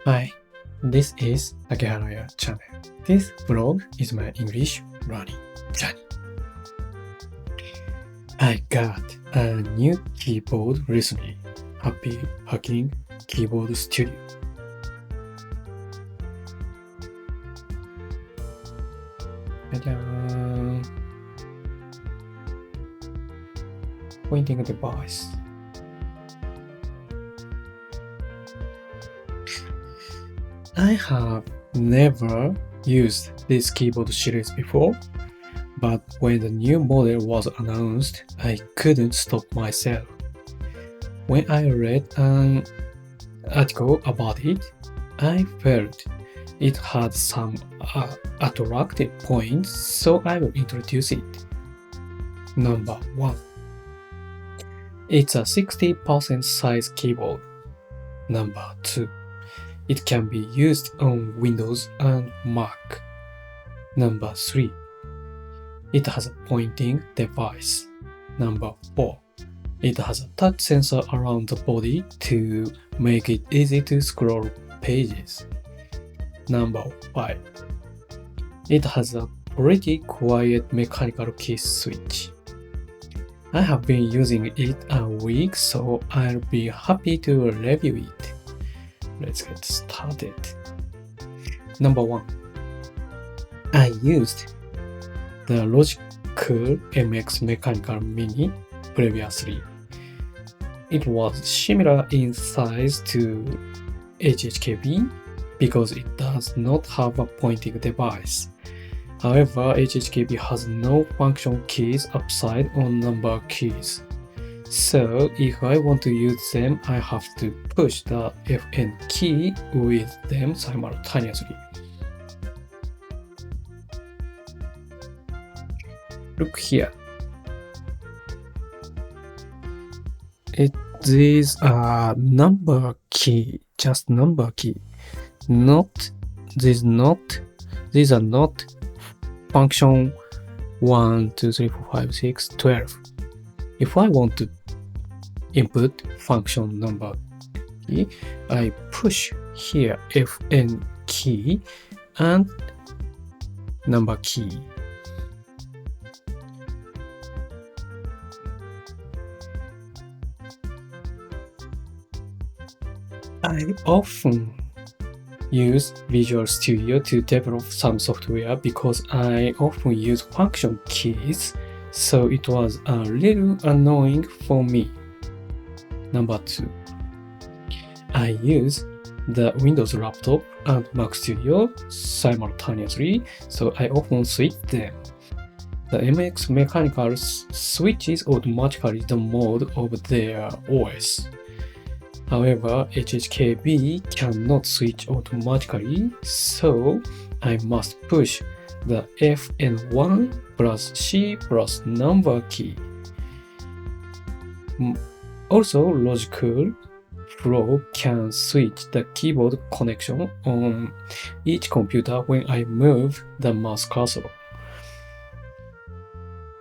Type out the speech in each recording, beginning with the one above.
Hi, this is Takeharaya channel. This vlog is my English learning journey. I got a new keyboard recently. Happy hacking keyboard studio. Pointing device. I have never used this keyboard series before, but when the new model was announced, I couldn't stop myself. When I read an article about it, I felt it had some attractive points, so I will introduce it. Number 1. It's a 60% size keyboard. Number 2. It can be used on Windows and Mac. Number 3. It has a pointing device. Number 4. It has a touch sensor around the body to make it easy to scroll pages. Number 5. It has a pretty quiet mechanical key switch. I have been using it a week, so I'll be happy to review it. Let's get started. Number 1. I used the Logical MX Mechanical Mini previously. It was similar in size to HHKB because it does not have a pointing device. However, HHKB has no function keys upside on number keys. So if I want to use them, I have to push the FN key with them simultaneously. Look here. These are number key, just number key. These are not function 1, 2, 3, 4, 5, 6, 12. If I want to input function number key, I push here FN key and number key. I often use Visual Studio to develop some software because I often use function keys, so it was a little annoying for me. Number 2. I use the Windows laptop and Mac Studio simultaneously, so I often switch them. The MX Mechanical switches automatically the mode of their OS. However, HHKB cannot switch automatically, so I must push the FN1 plus C plus number key. Also, Logical Flow can switch the keyboard connection on each computer when I move the mouse cursor.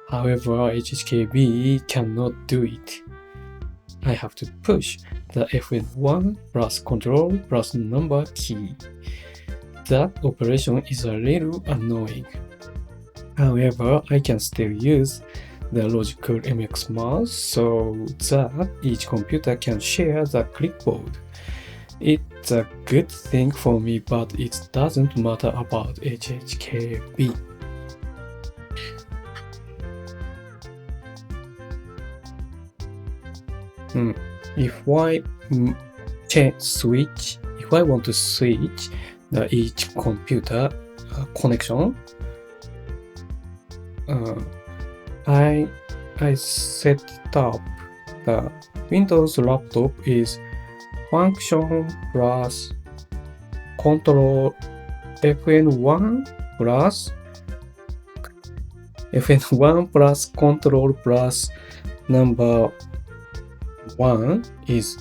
However, HHKB cannot do it. I have to push the FN1 plus control plus number key. That operation is a little annoying. However, I can still use the Logical MX mouse so that each computer can share the clipboard. It's a good thing for me, but it doesn't matter about HHKB. If I want to switch each computer connection, I set up the Windows laptop is function plus control FN1 plus control plus number 1 is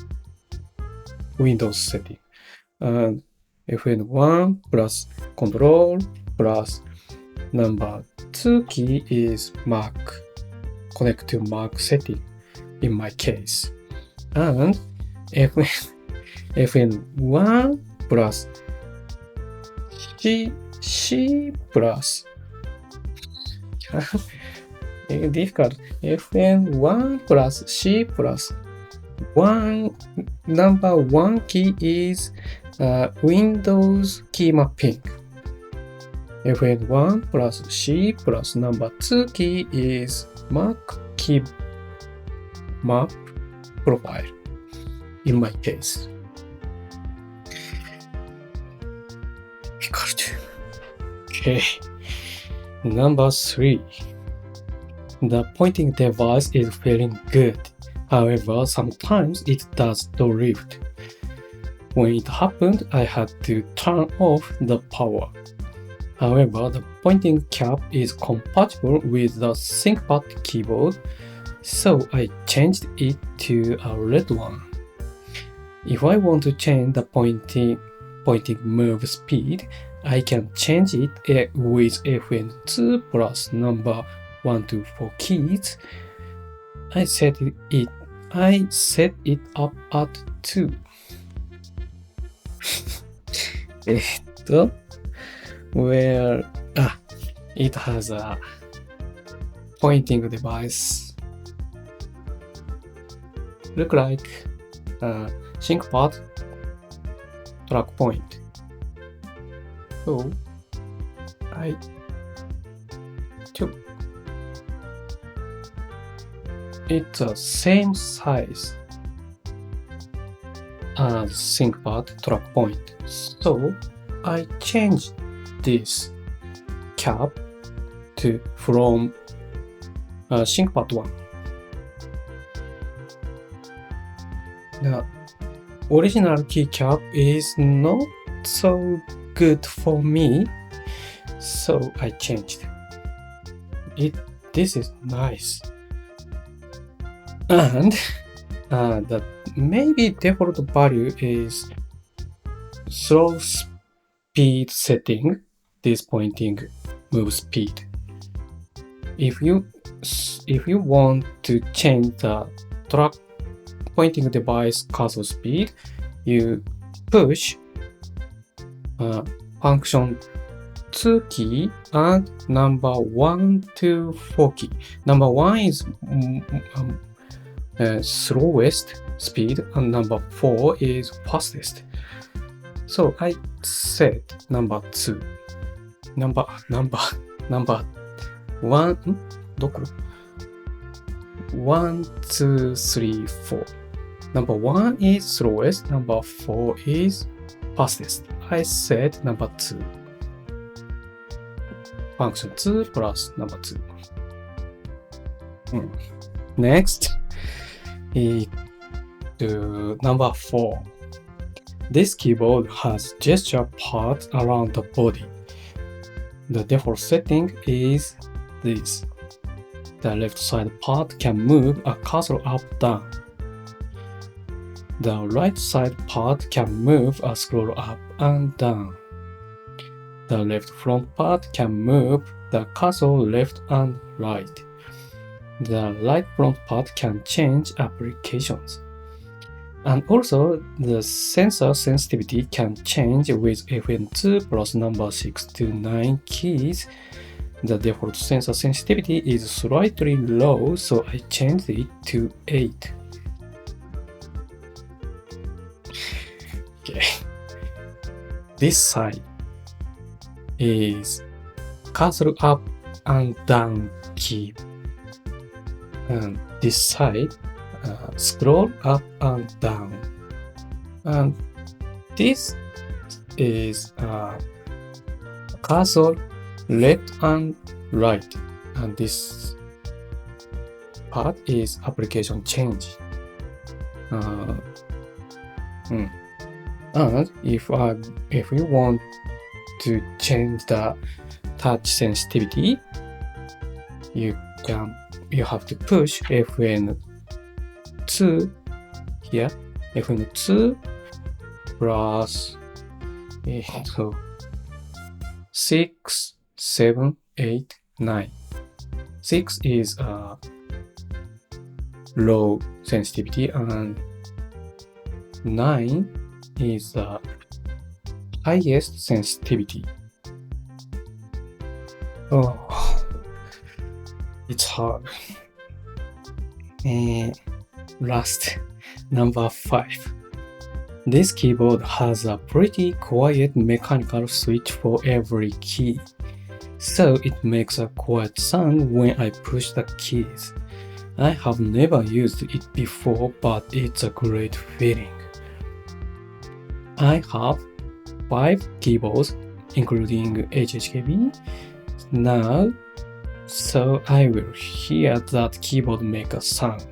Windows setting, and FN1 plus control plus number 2 key is Mac, connect to Mac setting in my case, and FN1 plus C plus difficult. Fn1 plus C plus number one key is Windows key mapping. Fn1 plus C plus number 2 key is Mac key map profile in my case. Difficult. Okay. Number 3. The pointing device is feeling good. However, sometimes it does drift. When it happened, I had to turn off the power. However, the pointing cap is compatible with the ThinkPad keyboard, so I changed it to a red one. If I want to change the pointing move speed, I can change it with Fn2 plus number 1 to 4 keys. I set it up at 2. Where it has a pointing device. Look like ThinkPad track point. So I took it's the same size as ThinkPad track point. So I changed this cap from ThinkPad one. The original keycap is not so good for me, so I changed it. This is nice, and the maybe default value is slow speed setting. This pointing move speed. If you want to change the track pointing device cursor speed, you push function 2 key and number 1 to 4 key. Number 1 is slowest speed and number 4 is fastest. So I set number 2. Number 1 どこ 1, 2, 3, 4. Number 1 is slowest, number 4 is fastest. I set number 2. Function 2 plus number 2. Next is number 4. This keyboard has gesture parts around the body. The default setting is this. The left side part can move a cursor up down. The right side part can move a scroll up and down. The left front part can move the cursor left and right. The right front part can change applications. And also, the sensor sensitivity can change with Fn2 plus number 6 to 9 keys. The default sensor sensitivity is slightly low, so I changed it to 8. Okay. This side is cursor up and down key. And this side scroll up and down, and this is cursor left and right, and this part is application change. And if we want to change the touch sensitivity, you have to push Fn2 here, Fn2 plus 6, 7, 8, 9. 6 is low sensitivity and 9 is highest sensitivity. Oh, it's hard. Last, number 5. This keyboard has a pretty quiet mechanical switch for every key, so it makes a quiet sound when I push the keys. I have never used it before, but it's a great feeling. I have 5 keyboards, including HHKB, now, so I will hear that keyboard make a sound.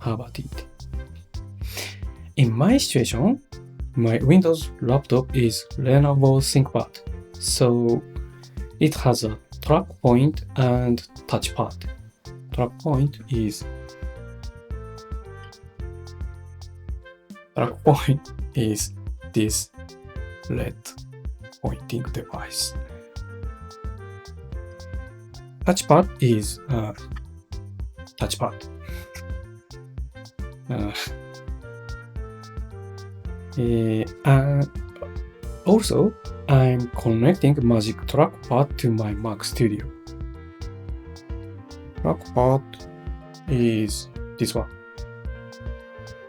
How about it? In my situation, my Windows laptop is Lenovo ThinkPad, so it has a track point and touchpad. Track point is this red pointing device. Touchpad is touchpad. Also, I'm connecting Magic Trackpad to my Mac Studio. Trackpad is this one.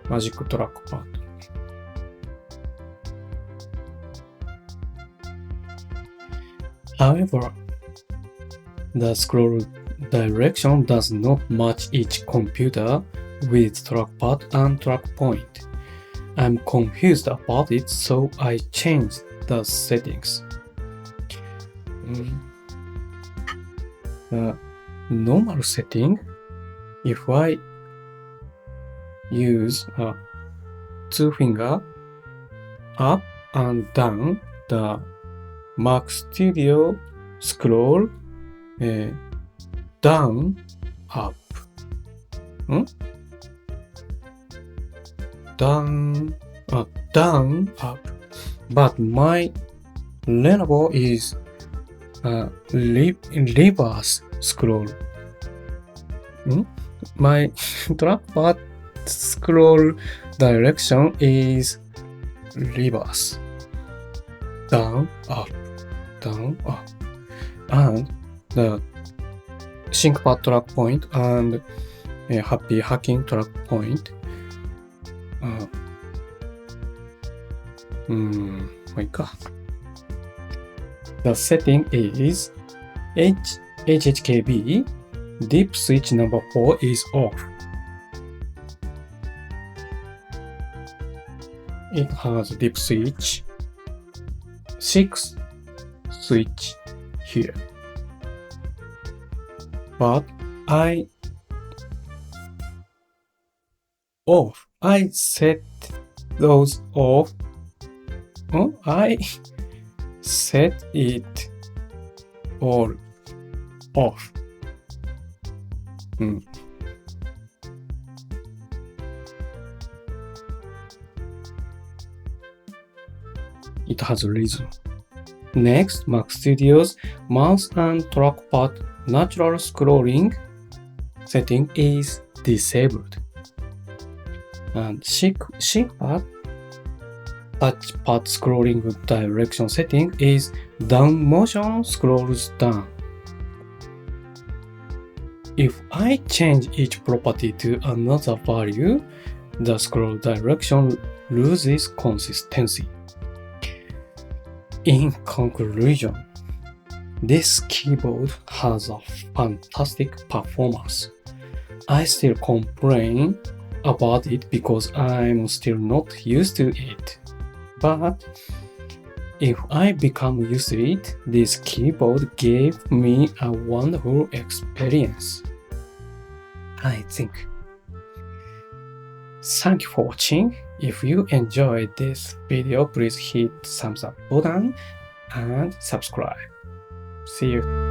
Magic Trackpad. However, the scroll direction does not match each computer with trackpad and track point. I'm confused about it, so I changed the settings. The normal setting, if I use a 2-finger up and down, the Mac Studio scroll down, up. Down, up. But my Lenovo is reverse scroll. My trackpad scroll direction is reverse. Down, up. And the ThinkPad track point and Happy Hacking track point. The setting is HHKB. Deep switch number 4 is off. It has deep switch 6 switch here. But I set those off. I set it all off. It has a reason. Next, Mac Studio's mouse and trackpad natural scrolling setting is disabled. And ThinkPad touchpad scrolling direction setting is down motion scrolls down. If I change each property to another value, the scroll direction loses consistency. In conclusion, this keyboard has a fantastic performance. I still complain about it because I'm still not used to it. But if I become used to it, this keyboard gave me a wonderful experience, I think. Thank you for watching. If you enjoyed this video, please hit thumbs up button and subscribe. See you.